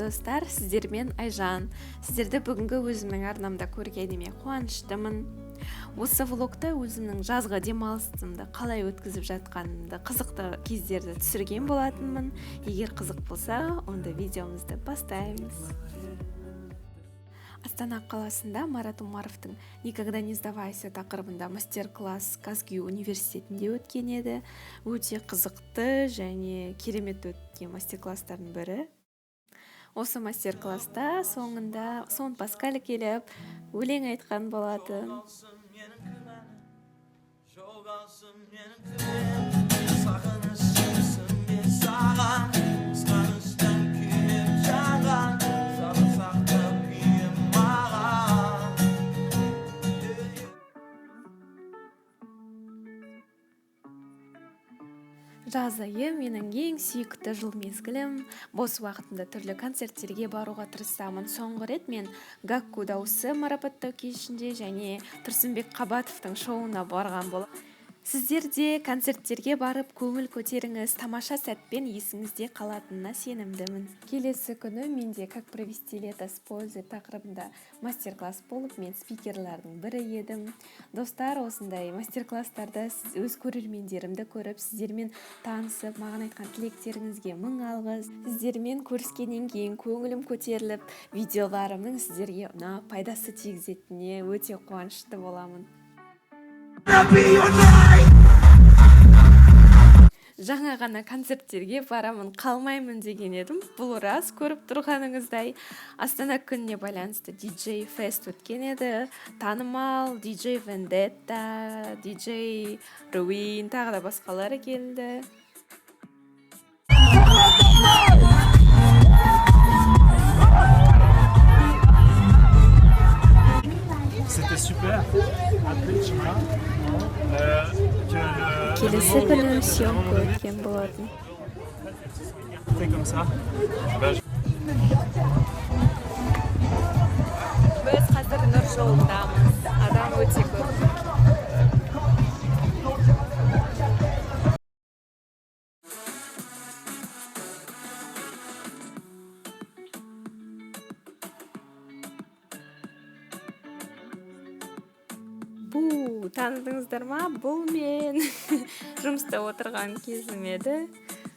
достар, сіздермен Айжан. Сіздерді бүгінгі өзімнің арнамда көргеніме қуаныштымын. Осы влогта өзімнің жазғы демалысымды қалай өткізіп жатқанымды, қызықты кездерді түсірген болатынмын. Егер қызық болса, онда видеомызды бастаймыз. Астана қаласында Марат Умаровтың «Никогда не сдавайся» тақырыбында мастер-класс Казгю университетінде өткен еді. Өте қызықты және керемет өткен мастер-класстардың бірі. Осы мастер-класста соңында Сон Паскаль келіп, өлең айтқан болатын. Жаз айы менің ең сүйікті жыл мезгілім. Бос уақытымда түрлі концерттерге баруға тырысамын. Соңғы рет мен Гакку дауысы марапаттау кешінде және Тұрсынбек Қабатовтың шоуына барған болам. Сіздер де концерттерге барып көңіл көтеріңіз, тамаша сәтпен есіңізде қалатынына сенімдімін. Келесі күні менде «Как провести лето с пользой» тақырыбында мастер-класс болып, мен спикерлердің бірі едім. Достар, осындай мастер-класстарда өз көрермендерімді көріп, сіздермен танысып, маған айтқан тілектеріңізге мың алғыс. Сіздермен көріскеннен кейін көңілім көтеріліп, видеоларымның сіздерге пайдасы тигізетініне өте қуанышты боламын. Жаңа ғана концерттерге барамын, қалмаймын деген едім. Бұл рас, көріп тұрғаныңыздай. Астана күніне байланысты DJ Fest өткен еді. Танымал DJ Vendetta, DJ Ruin, тағы да басқалары келді. C'était super. Келесі күні съемка өткен болатын. C'est comme ça. Біз қазір Нұр жолындамыз. Адам өте көп. Таныдыңыздар ма? Бұл мен жұмыста отырған кезім еді.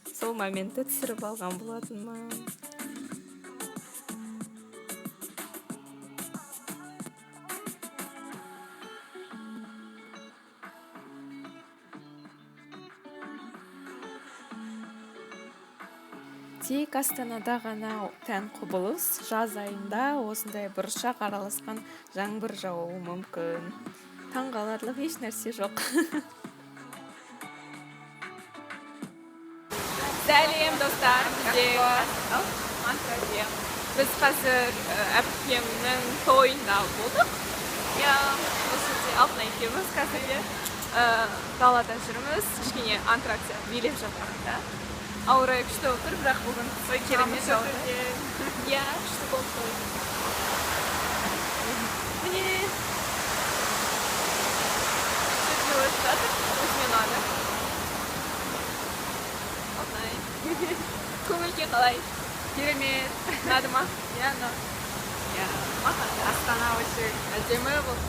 Сол моментті түсіріп алған болатынмын. Тек Астанада ғана тән құбылыс, жаз айында осындай бұршақ араласқан жаңбыр жауы мүмкін. Таңғаларлық еш нәрсе жоқ. Сәлем достар, біз қазір әпкемнің тойында болдық. Осы жерде алтын екеуміз қазір далада жүрміз, кішкене антракция билеп жатқанда. Ауа райы күшті отыр, бірақ бүгін керемет жауды. Күшті болды. Міне өзіме ұнады. Көңілге қалай? Керемет. Ұнады ма? Маған Астана өте әдемі болды.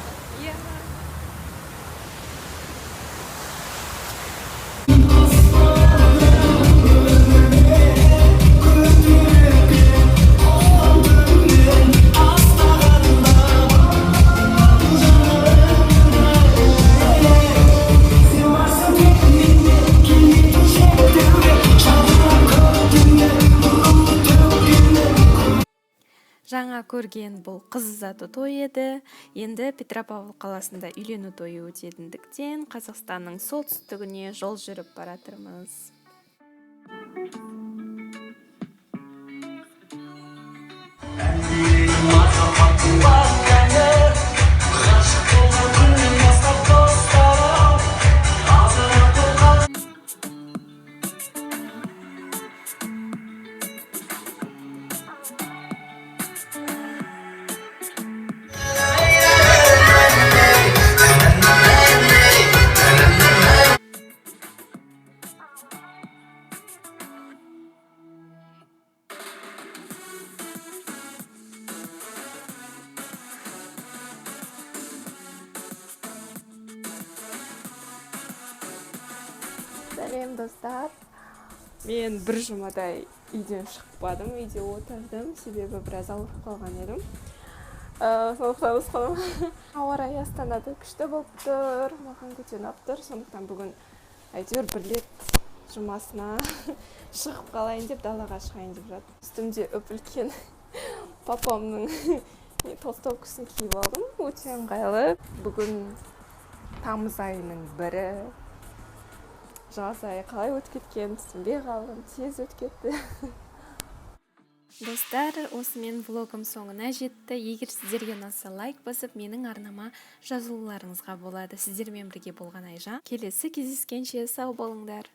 Жаңа көрген бұл қыз ұзату той еді. Енді Петропавл қаласында үйлену тойы өтетіндіктен Қазақстанның солтүстігіне жол жүріп баратырмыз. сәлем достар. Мен бір жұмадай үйден шықпадым, үйде отырдым, себебі біраз ауырып қалған едім. Сондықтан ауа райы Астанада күшті болып тұр, маған көтеріліп тұр. Сондықтан бүгін әйтеуір бір рет жұмасына шығып қалайын деп далаға шығайын деп жатырмын. Үстімде үлкен папамның толстовкасын киіп алдым, өте ыңғайлы. Бүгін тамыз айының 1-і. Жаз айы қалай өтіп кеткен, түсінбей қалдым, тез өтіп кетті. Достар, осымен влогым соңына жетті. Егер сіздерге ұнаса лайк басып, менің арнама жазылуларыңызға болады. Сіздермен бірге болған Айжан. Келесі кездескенше сау болыңдар.